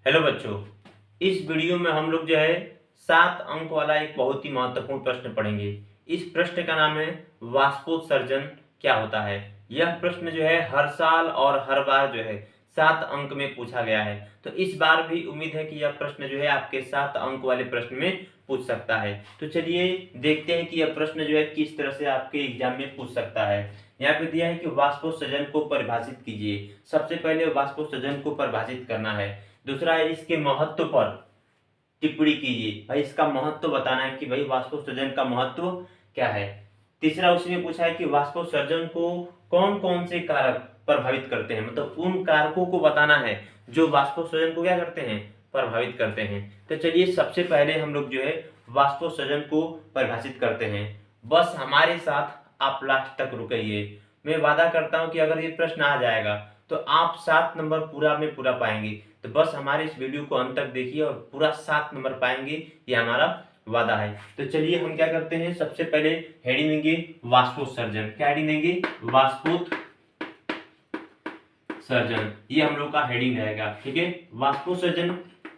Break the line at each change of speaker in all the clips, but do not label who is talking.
Hello बच्चों, इस video में हम लोग जो है 7 अंक वाला एक बहुत ही महत्वपूर्ण प्रश्न पढ़ेंगे। इस प्रश्न का नाम है वाष्पोत्सर्जन क्या होता है। यह प्रश्न जो है हर साल और हर बार जो है 7 अंक में पूछा गया है। तो इस बार भी उम्मीद है कि यह प्रश्न जो है आपके 7 अंक वाले प्रश्न में पूछ सकता है। तो चलिए देखते हैं कि यह प्रश्न जो है किस तरह से आपके एग्जाम में पूछ सकता है। यहाँ पे दिया है कि वाष्पोत्सर्जन को परिभाषित कीजिए। सबसे पहले वाष्पोत्सर्जन को परिभाषित करना है। दूसरा है इसके महत्व पर टिप्पणी कीजिए। भाई इसका महत्व बताना है कि भाई वाष्पोत्सर्जन का महत्व क्या है। तीसरा उसमें पूछा है कि वाष्पोत्सर्जन को कौन कौन से कारक प्रभावित करते हैं, मतलब उन कारकों को बताना है जो वाष्पोत्सर्जन को क्या करते हैं, प्रभावित करते हैं। तो चलिए सबसे पहले हम लोग जो है वाष्पोत्सर्जन को परिभाषित करते हैं। बस हमारे साथ आप लास्ट तक रुकिए। मैं वादा करता हूं कि अगर ये प्रश्न आ जाएगा तो आप 7 नंबर पूरा में पूरा पाएंगे। तो बस हमारे इस वीडियो को अंत तक देखिए और पूरा 7 नंबर पाएंगे, ये हमारा वादा है। तो चलिए हम क्या करते हैं, सबसे पहले हेडिंग देंगे वाष्पोत्सर्जन। क्या हेडिंग देंगे? वाष्पोत्सर्जन, ये हम लोग का हेडिंग रहेगा। ठीक है, वाष्पोत्सर्जन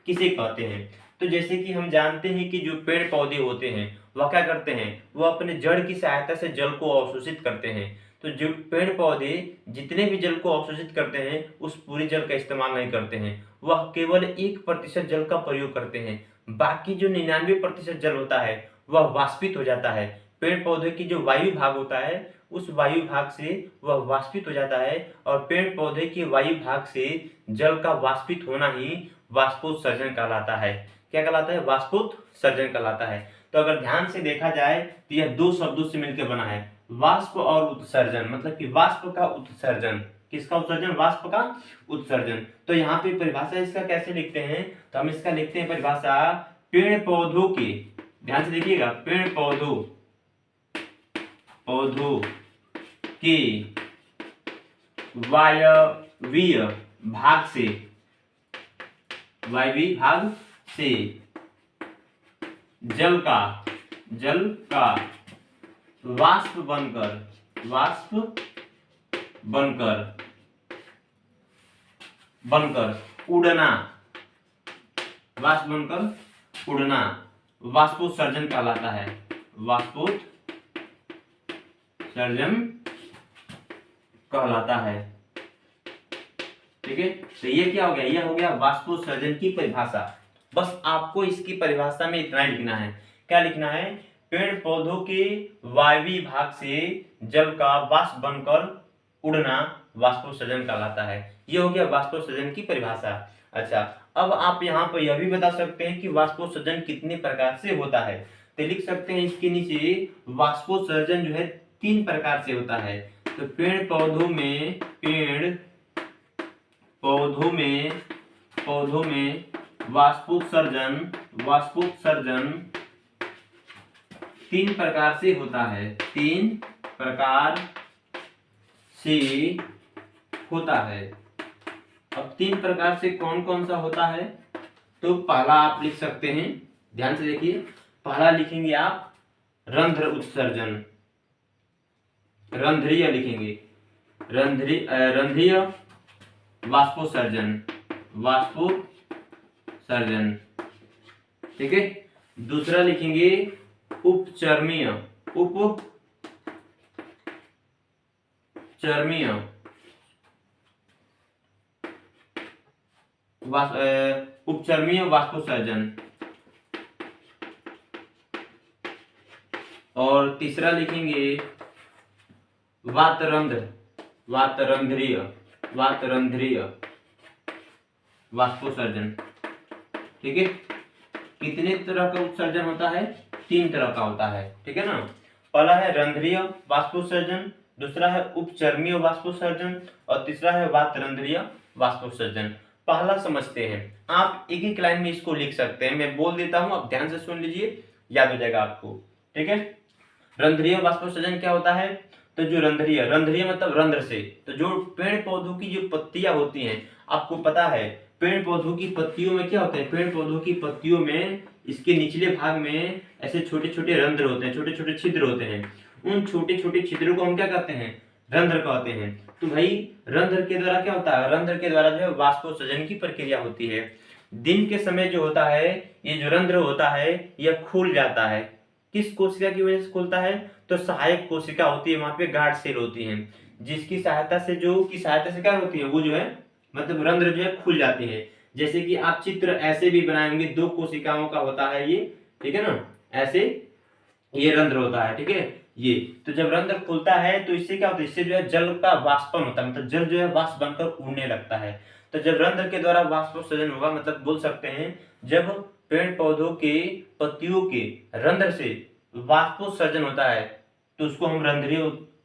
किसे कहते हैं? तो जैसे कि हम जानते हैं कि जो पेड़ पौधे होते हैं वह क्या करते हैं, वो अपने जड़ की सहायता से जल को अवशोषित करते हैं। तो जो पेड़ पौधे जितने भी जल को अवशोषित करते हैं उस पूरे जल का इस्तेमाल नहीं करते हैं, वह केवल 1% जल का प्रयोग करते हैं। बाकी जो 99% जल होता है वह वाष्पित हो जाता है। पेड़ पौधे की जो वायु भाग होता है उस वायु भाग से वह वाष्पित हो जाता है और पेड़ पौधे के वायु भाग से जल का वाष्पित होना ही वाष्पोत्सर्जन कहलाता है। क्या कहलाता है? वाष्पोत्सर्जन कहलाता है। तो अगर ध्यान से देखा जाए तो यह 2 शब्दों से मिलकर बना है, वाष्प और उत्सर्जन। मतलब कि वाष्प का उत्सर्जन। किसका उत्सर्जन? वाष्प का उत्सर्जन। तो यहाँ पे परिभाषा इसका कैसे लिखते हैं, तो हम इसका लिखते हैं परिभाषा पेड़ पौधों के, ध्यान से देखिएगा, पेड़ पौधों के वायवीय भाग से, वायवीय भाग से जल का वाष्प बनकर उड़ना, वाष्प बनकर उड़ना वाष्पोत्सर्जन कहलाता है। वाष्पोत्सर्जन कहलाता है। ठीक है, तो ये क्या हो गया? ये हो गया वाष्पोत्सर्जन की परिभाषा। बस आपको इसकी परिभाषा में इतना ही लिखना है। क्या लिखना है? पेड़ पौधों के वायवीय भाग से जल का वाष्प बनकर उड़ना वाष्पोत्सर्जन कहलाता है। ये हो गया वाष्पोत्सर्जन की परिभाषा। अच्छा, अब आप यहाँ पर यह भी बता सकते हैं कि वाष्पोत्सर्जन कितने प्रकार से होता है। तो लिख सकते हैं इसके नीचे, वाष्पोत्सर्जन जो है 3 प्रकार से होता है। तो पेड़ पौधों में वाष्पोत्सर्जन 3 प्रकार से होता है। 3 प्रकार से होता है। अब 3 प्रकार से कौन कौन सा होता है? तो पहला आप लिख सकते हैं, ध्यान से देखिए, पहला लिखेंगे आप रंध्र उत्सर्जन, रंध्रीय लिखेंगे, रंध्रीय वाष्पोत्सर्जन। ठीक है। दूसरा लिखेंगे उपचर्मीय वाष्पोत्सर्जन। और तीसरा लिखेंगे वातरंध्रीय वाष्पोत्सर्जन। ठीक है, कितने तरह का उत्सर्जन होता है? 3 तरह का होता है। ठीक है ना। पहला है रंध्रीय वाष्पोत्सर्जन, दूसरा है उपचर्मीय वाष्पोत्सर्जन और तीसरा है वातरंध्रीय वाष्पोत्सर्जन। पहला समझते हैं। आप एक एक लाइन में इसको लिख सकते हैं, मैं बोल देता हूं, आप ध्यान से सुन लीजिए, याद हो जाएगा आपको। ठीक है, रंध्रीय वाष्पोत्सर्जन क्या होता है? तो जो रंध्रीय मतलब रंध्र से, तो जो पेड़ पौधों की जो पत्तियां होती हैं, आपको पता है पेड़ पौधों की पत्तियों में क्या होता है? पेड़ पौधों की पत्तियों में इसके निचले भाग में ऐसे छोटे छोटे रंध्र होते हैं, छोटे छोटे छिद्र होते हैं। उन छोटे छोटे छिद्रों को हम क्या कहते हैं? रंध्र कहते हैं। तो भाई रंध्र के द्वारा क्या होता है? रंध्र के द्वारा जो है वाष्पोत्सर्जन की प्रक्रिया होती है। दिन के समय जो होता है ये जो रंध्र होता है यह खुल जाता है। किस कोशिका की वजह से खुलता है? तो सहायक कोशिका होती है, वहां पे गार्ड सेल होती है, जिसकी सहायता से क्या होती है, वो जो है मतलब रंध्र जो है खुल जाती है। जैसे कि आप चित्र ऐसे भी बनाएंगे, 2 कोशिकाओं का होता है ये, ठीक है ना, ऐसे ये रंध्र होता है, ठीक है। ये तो जब रंध्र खुलता है तो इससे क्या होता है, इससे जो है जल का वाष्पन होता है, मतलब जल जो है वाष्प बनकर उड़ने लगता है। तो जब रंध्र के द्वारा वाष्पोत्सर्जन होगा, मतलब बोल सकते हैं जब पेड़ पौधों के पत्तियों के रंध्र से वाष्पोत्सर्जन होता है तो उसको हम रंध्रीय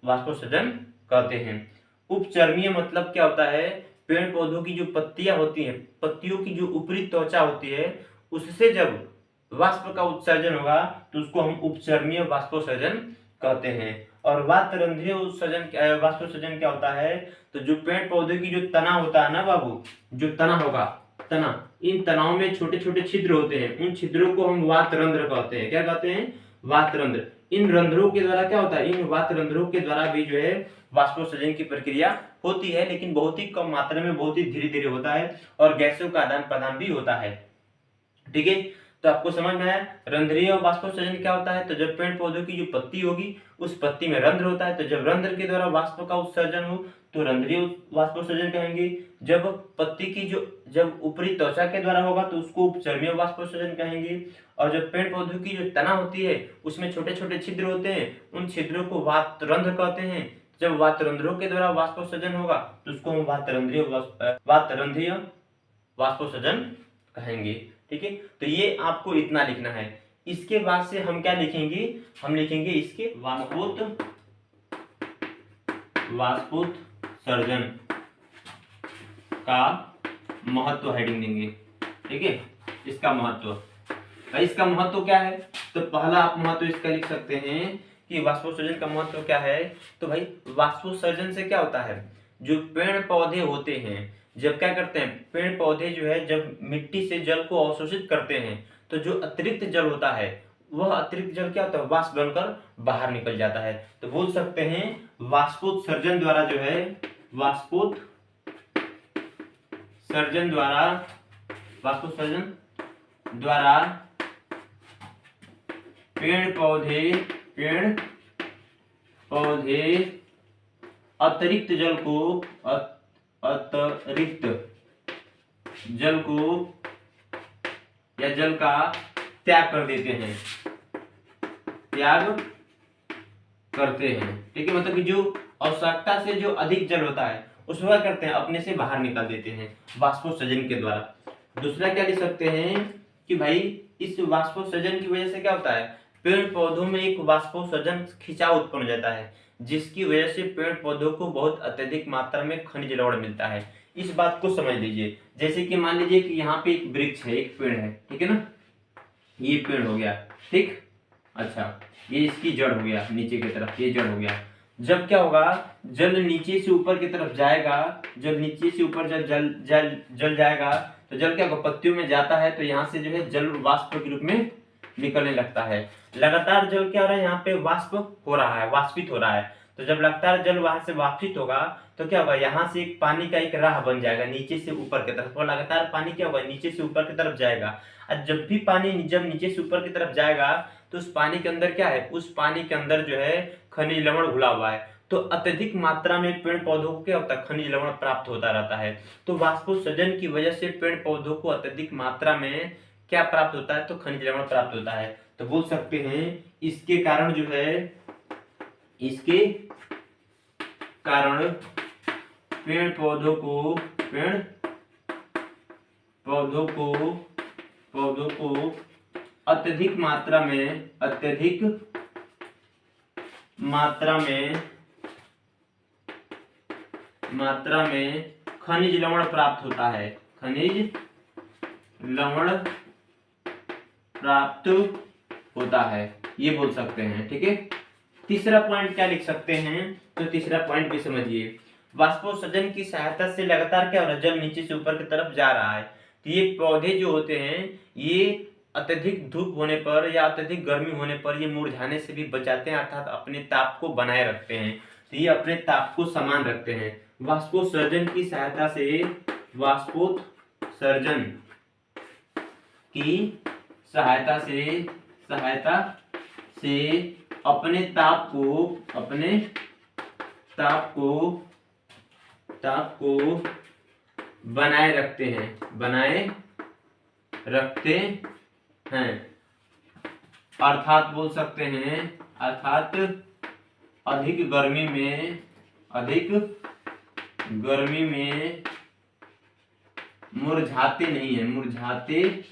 वाष्पोत्सर्जन कहते हैं। उपचर्मीय मतलब क्या होता है, पेड़ पौधों की जो पत्तियां होती हैं, पत्तियों की जो ऊपरी त्वचा होती है, उससे जब वाष्प का उत्सर्जन होगा तो उसको हम उपचर्मीय वाष्पोत्सर्जन कहते हैं। और वातरंध्रीय उत्सर्जन वाष्पोत्सर्जन क्या होता है, तो जो पेड़ पौधे की जो तना होता है ना बाबू, जो तना होगा, तना, इन तनाओं में छोटे छोटे छिद्र होते हैं, उन छिद्रों को हम वातरंध्र कहते हैं। क्या कहते हैं? वातरंध्र। इन रंध्रों के द्वारा क्या होता है, इन वातरंध्रों के द्वारा भी जो है वाष्पोत्सर्जन की प्रक्रिया होती है, लेकिन बहुत ही कम मात्रा में, बहुत ही धीरे धीरे होता है, और गैसों का आदान प्रदान भी होता है, ठीक है। तो आपको समझ में आया रंध्रीय वाष्पोत्सर्जन क्या होता है। तो जब पेड़ पौधों की जो पत्ती होगी उस पत्ती में रंध्र होता है, तो जब रंध्र के द्वारा वाष्प का उत्सर्जन हो तो रंध्रीय वाष्पोत्सर्जन कहेंगे। जब पत्ती की जब ऊपरी त्वचा के द्वारा होगा तो उसको उपचर्मीय वाष्पोत्सर्जन कहेंगे। और जब पेड़ पौधों की जो तना होती है उसमें छोटे छोटे छिद्र होते हैं, उन छिद्रों को वातरंध्र कहते हैं। जब वातरंध्रों के द्वारा वाष्पोत्सर्जन होगा तो उसको हम वातरंध्रीय वाष्पोत्सर्जन कहेंगे, ठीक है। तो ये आपको इतना लिखना है। इसके बाद से हम क्या लिखेंगे, हम लिखेंगे इसके वाष्पोत्सर्जन का महत्व हेडिंग देंगे, ठीक है। इसका महत्व, भाई इसका महत्व क्या है, तो पहला आप महत्व इसका लिख सकते हैं कि वाष्पोत्सर्जन का महत्व क्या है। तो भाई वाष्पोत्सर्जन से क्या होता है, जो पेड़ पौधे होते हैं जब क्या करते हैं, पेड़ पौधे जो है जब मिट्टी से जल को अवशोषित करते हैं तो जो अतिरिक्त जल होता है वह अतिरिक्त जल क्या होता है, वाष्प बनकर बाहर निकल जाता है। तो बोल सकते हैं वाष्पोत्सर्जन द्वारा जो है, वाष्पोत्सर्जन द्वारा पेड़ पौधे अतिरिक्त जल को या जल का त्याग कर देते हैं, ठीक है। मतलब कि जो आवश्यकता से जो अधिक जल होता है उसको क्या करते हैं, अपने से बाहर निकाल देते हैं वाष्पोत्सर्जन के द्वारा। दूसरा क्या लिख सकते हैं कि भाई इस वाष्पोत्सर्जन की वजह से क्या होता है, पेड़ पौधों में एक वाष्पोत्सर्जन खिंचाव उत्पन्न हो जाता है, जिसकी वजह से पेड़ पौधों को बहुत अत्यधिक मात्रा में खनिज लवण मिलता है। इस बात को समझ लीजिए। जैसे कि मान लीजिए कि यहाँ पे एक वृक्ष है, एक पेड़ है, ठीक है ना, ये पेड़ हो गया, ठीक। अच्छा, ये इसकी जड़ हो गया, नीचे की तरफ ये जड़ हो गया। जब क्या होगा, जल नीचे से ऊपर की तरफ जाएगा, जब नीचे से ऊपर जब जल जाएगा तो जल क्या होगा, पत्तियों में जाता है, तो यहाँ से जो है जल वाष्प के रूप में निकलने लगता है। लगातार जल क्या हो रहा है, यहाँ पे वाष्प हो रहा है, वाष्पित हो रहा है। तो जब लगातार जल वहां से वाष्पित होगा तो क्या होगा, यहाँ से एक पानी का एक राह बन जाएगा नीचे से ऊपर की तरफ, और लगातार पानी क्या होगा, नीचे से ऊपर की तरफ जाएगा। और जब भी पानी जब नीचे से ऊपर की तरफ जाएगा तो उस पानी के अंदर क्या है, उस पानी के अंदर जो है खनिज लवण घुला हुआ है। तो अत्यधिक मात्रा में पेड़ पौधों को क्या होता है, खनिज लवण प्राप्त होता रहता है। तो वाष्पोत्सर्जन की वजह से पेड़ पौधों को अत्यधिक मात्रा में क्या प्राप्त होता है, तो खनिज लवण प्राप्त होता है। तो बोल सकते हैं इसके कारण जो है, इसके कारण पेड़ पौधों को अत्यधिक मात्रा में खनिज लवण प्राप्त होता है, खनिज लवण प्राप्त होता है, ये बोल सकते हैं, ठीक है। तीसरा पॉइंट क्या लिख सकते हैं, तो तीसरा पॉइंट भी समझिए। वाष्पोत्सर्जन की सहायता से लगातार क्या हो रहा है, जल नीचे से ऊपर की तरफ जा रहा है। तो ये पौधे जो होते हैं ये अत्यधिक धूप होने पर या अत्यधिक गर्मी होने पर ये मुरझाने से भी बचाते हैं, अर्थात अपने ताप को बनाए रखते हैं। तो ये अपने ताप को समान रखते हैं। वाष्पोत्सर्जन की सहायता से, वाष्पोत्सर्जन की सहायता से अपने ताप को बनाए रखते हैं। अर्थात बोल सकते हैं, अर्थात अधिक गर्मी में मुरझाते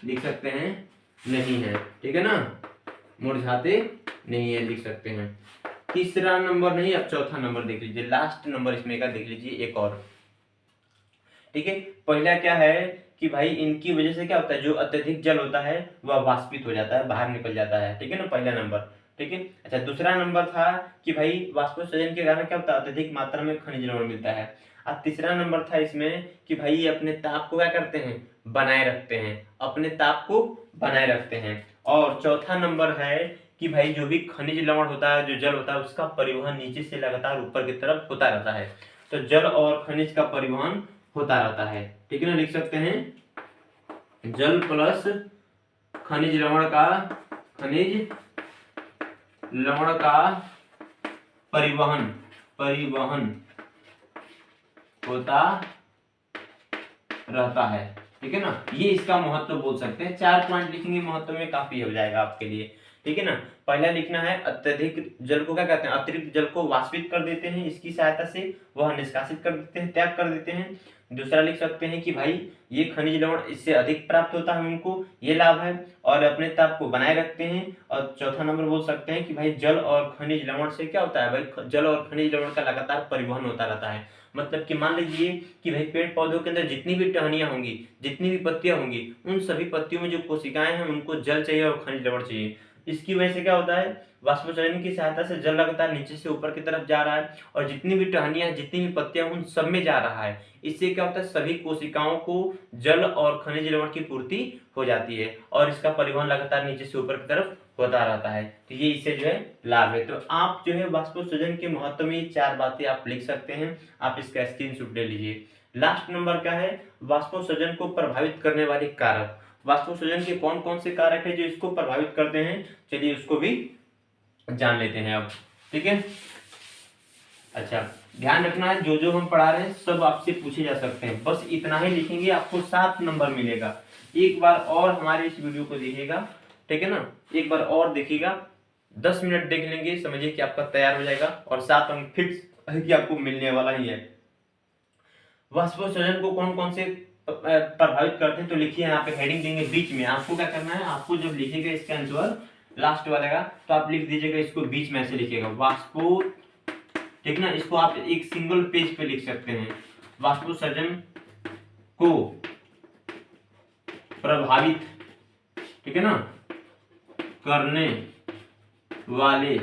लिख सकते हैं, नहीं है, ठीक है ना, मुरझाते नहीं है लिख सकते हैं। तीसरा नंबर नहीं, अब चौथा नंबर देख लीजिए, लास्ट नंबर इसमें का देख लीजिए एक और, ठीक है। पहला क्या है कि भाई इनकी वजह से क्या होता है, जो अत्यधिक जल होता है वह वाष्पित हो जाता है, बाहर निकल जाता है, ठीक है ना, पहला नंबर, ठीक है। अच्छा, दूसरा नंबर था कि भाई वाष्पोत्सर्जन के कारण क्या होता है, अत्यधिक मात्रा में खनिज लवण मिलता है। और तीसरा नंबर था इसमें कि भाई ये अपने ताप को क्या करते हैं, बनाए रखते हैं, और चौथा नंबर है कि भाई जो भी खनिज लवण होता है, जो जल होता है, उसका परिवहन नीचे से लगातार ऊपर की तरफ होता रहता है। तो जल और खनिज का परिवहन होता रहता है, ठीक है ना, लिख सकते हैं जल प्लस खनिज लवण का परिवहन होता रहता है, ठीक है ना। ये इसका महत्व बोल सकते हैं, 4 पॉइंट लिखेंगे, महत्व में काफी हो जाएगा आपके लिए, ठीक है ना। पहला लिखना है अत्यधिक जल को क्या कहते हैं, अतिरिक्त जल को वाष्पित कर देते हैं, इसकी सहायता से वह निष्कासित कर देते हैं, त्याग कर देते हैं। दूसरा लिख सकते हैं कि भाई ये खनिज लवण इससे अधिक प्राप्त होता है उनको, ये लाभ है, और अपने ताप को बनाए रखते हैं। और चौथा नंबर बोल सकते हैं कि भाई जल और खनिज लवण से क्या होता है, भाई जल और खनिज लवण का लगातार परिवहन होता रहता है। मतलब कि मान लीजिए कि भाई पेड़ पौधों के अंदर जितनी भी टहनियां होंगी, जितनी भी पत्तियां होंगी, उन सभी पत्तियों में जो कोशिकाएं हैं उनको जल चाहिए और खनिज लवण चाहिए। इसकी वजह से क्या होता है, वाष्पोत्सर्जन की सहायता से जल लगातार नीचे से ऊपर की तरफ जा रहा है, और जितनी भी टहनियां, जितनी भी पत्तियां, उन सब में जा रहा है। इससे क्या होता है, सभी कोशिकाओं को जल और खनिज लवण की पूर्ति हो जाती है, और इसका परिवहन लगातार नीचे से ऊपर की तरफ होता रहता है। तो ये इससे जो है लाभ है। तो आप जो है वाष्पोत्सर्जन के महत्व में ये 4 बातें आप लिख सकते हैं, आप इसका स्क्रीनशॉट ले लीजिए। लास्ट नंबर क्या है, वाष्पोत्सर्जन को प्रभावित करने वाले कारक। वाष्पोत्सर्जन के कौन कौन से कारक है जो इसको प्रभावित करते हैं, चलिए उसको भी जान लेते हैं अब, ठीक है। अच्छा, ध्यान रखना है जो हम पढ़ा रहे हैं सब आपसे पूछे जा सकते हैं, बस इतना ही लिखेंगे, आपको 7 नंबर मिलेगा। एक बार और हमारे इस वीडियो को देखिएगा, ठीक है ना, एक बार और देखिएगा, 10 मिनट देख लेंगे, समझिए कि आपका तैयार हो जाएगा, और 7 अंक फिक्स है कि आपको मिलने वाला ही है। वाष्पोत्सर्जन को कौन कौन से प्रभावित करते हैं, तो लिखिए यहाँ पे हेडिंग देंगे बीच में। आपको क्या करना है, आपको जब लिखिएगा इसका आंसर लास्ट वाले का, तो आप लिख दीजिएगा इसको बीच में ऐसे लिखिएगा वाष्पो, ठीक ना, इसको आप एक सिंगल पेज पे लिख सकते हैं। वाष्पोत्सर्जन को प्रभावित, ठीक है ना, करने वाले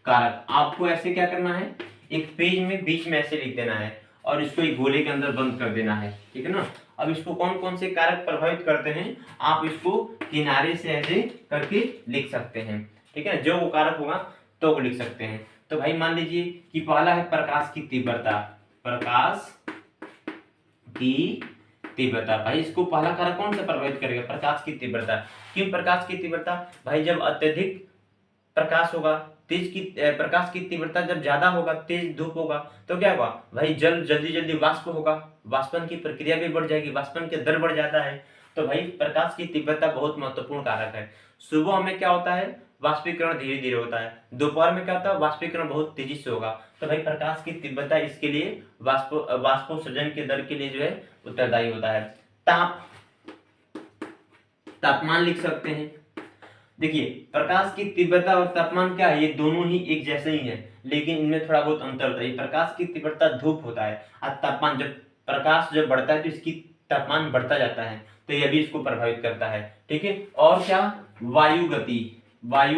कारक। आपको ऐसे क्या करना है, एक पेज में बीच में ऐसे लिख देना है, और इसको एक गोले के अंदर बंद कर देना है, ठीक है ना। अब इसको कौन कौन से कारक प्रभावित करते हैं, आप इसको किनारे से ऐसे करके लिख सकते हैं, ठीक है ना, जो वो कारक होगा तो लिख सकते हैं। तो भाई मान लीजिए कि पहला है प्रकाश की तीव्रता। भाई इसको पहला कारक कौन सा प्रभावित करेगा, प्रकाश की तीव्रता। क्यों प्रकाश की तीव्रता, भाई जब अत्यधिक प्रकाश होगा, प्रकाश की तीव्रता जब ज्यादा होगा, तेज धूप होगा, तो क्या होगा भाई, जल जल्दी जल्दी वाष्प होगा, वाष्पन की प्रक्रिया भी बढ़ जाएगी, वाष्पन के दर बढ़ जाता है। तो भाई प्रकाश की तीव्रता बहुत महत्वपूर्ण कारक है। सुबह में क्या होता है, वाष्पीकरण धीरे धीरे होता है, दोपहर में क्या होता है, वाष्पीकरण बहुत तेजी से होगा। तो भाई प्रकाश की तीव्रता इसके लिए वाष्पोत्सर्जन के दर के लिए जो है उत्तरदायी होता है। तापमान लिख सकते हैं। देखिए प्रकाश की तीव्रता और तापमान क्या है, ये दोनों ही एक जैसे ही है, लेकिन इनमें थोड़ा बहुत अंतर होता है। प्रकाश की तीव्रता धूप होता है, और तापमान जब प्रकाश जब बढ़ता है तो इसकी तापमान बढ़ता जाता है, तो यह भी इसको प्रभावित करता है, ठीक है। और क्या, वायु गति भाई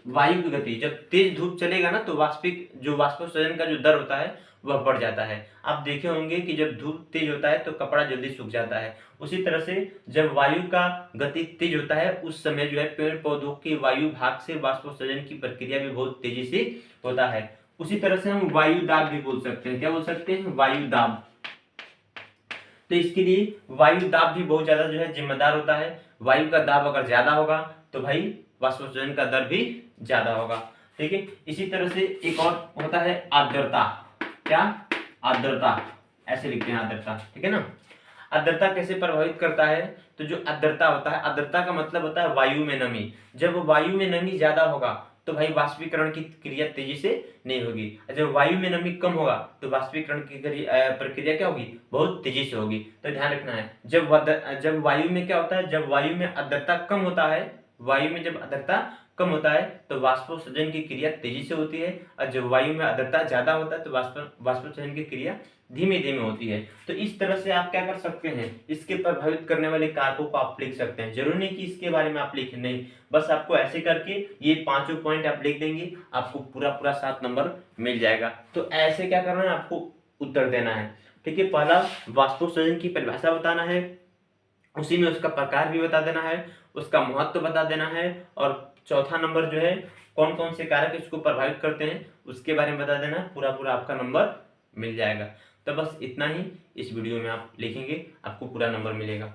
वायु की गति, जब तेज धूप चलेगा ना तो वाष्पोत्सर्जन का जो दर होता है वह बढ़ जाता है। आप देखे होंगे कि जब धूप तेज होता है तो कपड़ा जल्दी सूख जाता है, उसी तरह से जब वायु का गति तेज होता है उस समय जो है पेड़ पौधों के वायु भाग से वाष्पोत्सर्जन की प्रक्रिया भी बहुत तेजी से होता है। उसी तरह से हम वायु दाब भी बोल सकते हैं। क्या बोल सकते हैं, वायु दाब। तो इसके लिए वायु दाब भी बहुत ज्यादा जो है जिम्मेदार होता है। वायु का दाब अगर ज्यादा होगा तो भाई वाष्पोत्सर्जन का दर भी ज्यादा होगा। ठीक है, इसी तरह से एक और होता है आर्द्रता। क्या? आर्द्रता, ऐसे लिखते हैं आर्द्रता। ठीक है ना। आर्द्रता कैसे प्रभावित करता है? तो जो आर्द्रता होता है, आर्द्रता का मतलब होता है वायु में नमी। जब वायु में नमी ज्यादा होगा तो भाई वाष्पीकरण की क्रिया तेजी से नहीं होगी। जब वायु में नमी कम होगा तो वाष्पीकरण की प्रक्रिया क्या होगी? बहुत तेजी से होगी। तो ध्यान रखना है, जब वायु में क्या होता है, जब वायु में आर्द्रता कम होता है, वायु में जब आर्द्रता कम होता है तो वाष्पोत्सर्जन की क्रिया तेजी से होती है, और जब वायु में आर्द्रता ज्यादा होता है तो वाष्पोत्सर्जन की क्रिया धीमे धीमे होती है। तो इस तरह से आप क्या कर सकते हैं, इसके प्रभावित करने वाले कारकों को आप लिख सकते हैं। जरूरी नहीं कि इसके बारे में आप लिखें, नहीं, बस आपको ऐसे करके ये पांचों पॉइंट आप लिख देंगे, आपको पूरा पूरा 7 नंबर मिल जाएगा। तो ऐसे क्या करना है, आपको उत्तर देना है। ठीक है, पहला वाष्पोत्सर्जन की परिभाषा बताना है, उसी में उसका प्रकार भी बता देना है, उसका महत्व बता देना है, और चौथा नंबर जो है कौन कौन से कारक इसको प्रभावित करते हैं उसके बारे में बता देना है। पूरा पूरा आपका नंबर मिल जाएगा। तो बस इतना ही इस वीडियो में आप लिखेंगे, आपको पूरा नंबर मिलेगा।